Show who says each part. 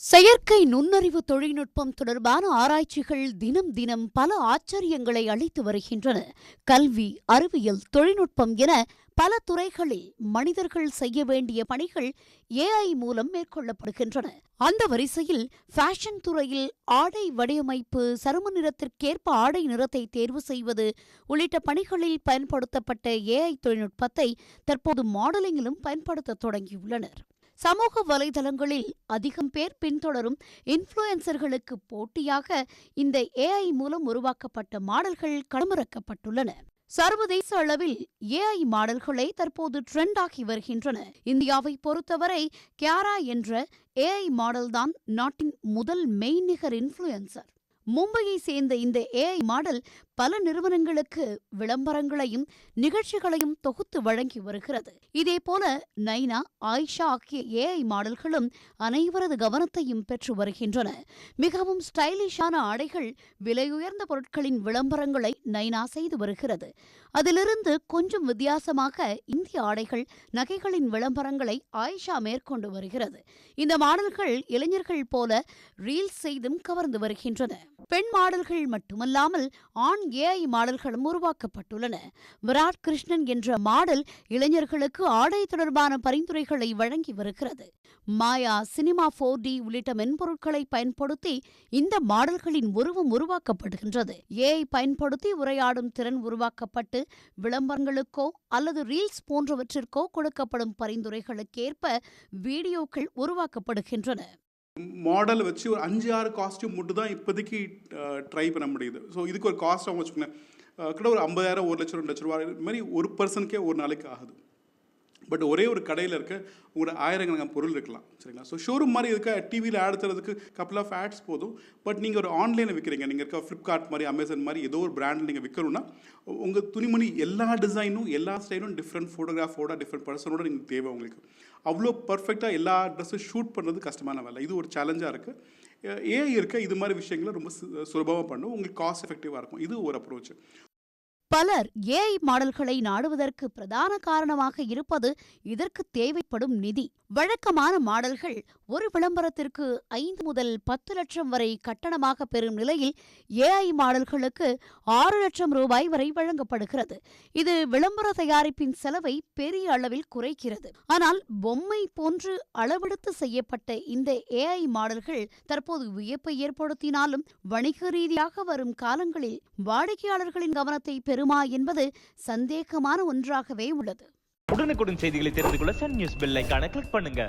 Speaker 1: செயற்கை நுண்ணறிவு தொழில்நுட்பம் தொடர்பான ஆராய்ச்சிகள் தினம் தினம் பல ஆச்சரியங்களை அளித்து வருகின்றன. கல்வி, அறிவியல், தொழில்நுட்பம் என பல துறைகளில் மனிதர்கள் செய்ய வேண்டிய பணிகள் ஏஐ மூலம் மேற்கொள்ளப்படுகின்றன. அந்த வரிசையில் ஃபேஷன் துறையில் ஆடை வடிவமைப்பு, சரும நிறத்திற்கேற்ப ஆடை நிறத்தை தேர்வு செய்வது உள்ளிட்ட பணிகளில் பயன்படுத்தப்பட்ட ஏஐ தொழில்நுட்பத்தை தற்போது மாடலிங்கிலும் பயன்படுத்த தொடங்கியுள்ளனர். சமூக வலைதளங்களில் அதிகம் பேர் பின்தொடரும் இன்ஃப்ளூயன்சர்களுக்கு போட்டியாக இந்த ஏஐ மூலம் உருவாக்கப்பட்ட மாடல்கள் களமிறக்கப்பட்டுள்ளன. சர்வதேச அளவில் ஏஐ மாடல்களே தற்போது ட்ரெண்ட் ஆகி வருகின்றன. இந்தியாவை பொறுத்தவரை கியாரா என்ற ஏஐ மாடல்தான் நாட்டின் முதல் மெய்நிகர் இன்ஃப்ளூயன்சர். மும்பையை சேர்ந்த இந்த ஏஐ மாடல் பல நிறுவனங்களுக்கு விளம்பரங்களையும் நிகழ்ச்சிகளையும் தொகுத்து வழங்கி வருகிறது. இதேபோல நைனா, ஆயிஷா ஆகிய ஏஐ மாடல்களும் அனைவரது கவனத்தையும் பெற்று வருகின்றன. மிகவும் ஸ்டைலிஷான ஆடைகள், விலையுயர்ந்த பொருட்களின் விளம்பரங்களை நைனா செய்து வருகிறது. அதிலிருந்து கொஞ்சம் வித்தியாசமாக இந்திய ஆடைகள், நகைகளின் விளம்பரங்களை ஆயிஷா மேற்கொண்டு வருகிறது. இந்த மாடல்கள் இளைஞர்கள் போல ரீல்ஸ் செய்தும் கவர்ந்து வருகின்றன. பெண் மாடல்கள் மட்டுமல்லாமல் ஆண் ஏஐ மாடல்களும் உருவாக்கப்பட்டுள்ளன. விராட் கிருஷ்ணன் என்ற மாடல் இளைஞர்களுக்கு ஆடை தொடர்பான பரிந்துரைகளை வழங்கி வருகிறது. மாயா, சினிமா 4D உள்ளிட்ட மென்பொருட்களை பயன்படுத்தி இந்த மாடல்களின் உருவம் உருவாக்கப்படுகின்றது. ஏஐ பயன்படுத்தி உரையாடும் திறன் உருவாக்கப்பட்டு விளம்பரங்களுக்கோ அல்லது ரீல்ஸ் போன்றவற்றிற்கோ கொடுக்கப்படும் பரிந்துரைகளுக்கேற்ப வீடியோக்கள் உருவாக்கப்படுகின்றன.
Speaker 2: மாடல் வச்சு ஒரு 5-6 காஸ்டியூம் மட்டும் தான் இப்போதைக்கு ட்ரை பண்ண முடியுது. ஸோ இதுக்கு ஒரு காஸ்ட் அவங்க வச்சுக்கோங்க, கிட்ட ஒரு 50,000, 1 லட்சம், 2 லட்ச ரூபா இது மாதிரி ஒரு பர்சனுக்கே ஒரு நாளைக்கு ஆகுது. பட் ஒரே ஒரு கடையில் இருக்க உங்களோட ஆயிரக்கணக்கான பொருள் இருக்கலாம், சரிங்களா? ஸோ ஷோரூம் மாதிரி இருக்க டிவியில் ஆட் தரதுக்கு கப்பல் ஆஃப் ஆட்ஸ் போதும். பட் நீங்கள் ஒரு ஆன்லைனில் விற்கிறீங்க, நீங்கள் இருக்க ஃப்ளிப்கார்ட் மாதிரி, அமேசான் மாதிரி ஏதோ ஒரு பிராண்டில் நீங்கள் விற்கணும்னா உங்கள் துணிமணி எல்லா டிசைனும் எல்லா ஸ்டைலும் டிஃப்ரெண்ட் ஃபோட்டோகிராஃபோட டிஃப்ரெண்ட் பர்சனோட நீங்கள் தேவை. உங்களுக்கு அவ்வளோ பர்ஃபெக்டாக எல்லா ட்ரெஸ்ஸும் ஷூட் பண்ணுறது கஷ்டமான வேலை. இது ஒரு சேலஞ்சாக இருக்குது. ஏஐ இருக்க இது மாதிரி விஷயங்களை ரொம்ப சுலபமாக பண்ணும், உங்களுக்கு காஸ்ட் எஃபெக்டிவாக இருக்கும். இது ஒரு அப்ரோச்.
Speaker 1: பலர் ஏஐ மாடல்களை நாடுவதற்கு பிரதான காரணமாக இருப்பது இதற்கு தேவைப்படும் நிதி. வழக்கமான மாடல்கள் ஒரு விளம்பரத்திற்கு 5 முதல் 10 லட்சம் வரை கட்டணமாக பெறும் நிலையில் ஏஐ மாடல்களுக்கு 6 லட்சம் ரூபாய் வரை வழங்கப்படுகிறது. இது விளம்பர தயாரிப்பின் செலவை பெரிய அளவில் குறைக்கிறது. ஆனால் பொம்மை போன்று அளவெடுத்து செய்யப்பட்ட இந்த ஏஐ மாடல்கள் தற்போது வியப்பை ஏற்படுத்தினாலும் வணிக ரீதியாக வரும் காலங்களில் வாடிக்கையாளர்களின் கவனத்தை பெறுமா என்பது சந்தேகமான ஒன்றாகவே உள்ளது.
Speaker 3: உடனுக்குடன் செய்திகளை தெரிந்து கொள்ள சன் நியூஸ் பெல் ஐகானை கிளிக் பண்ணுங்க.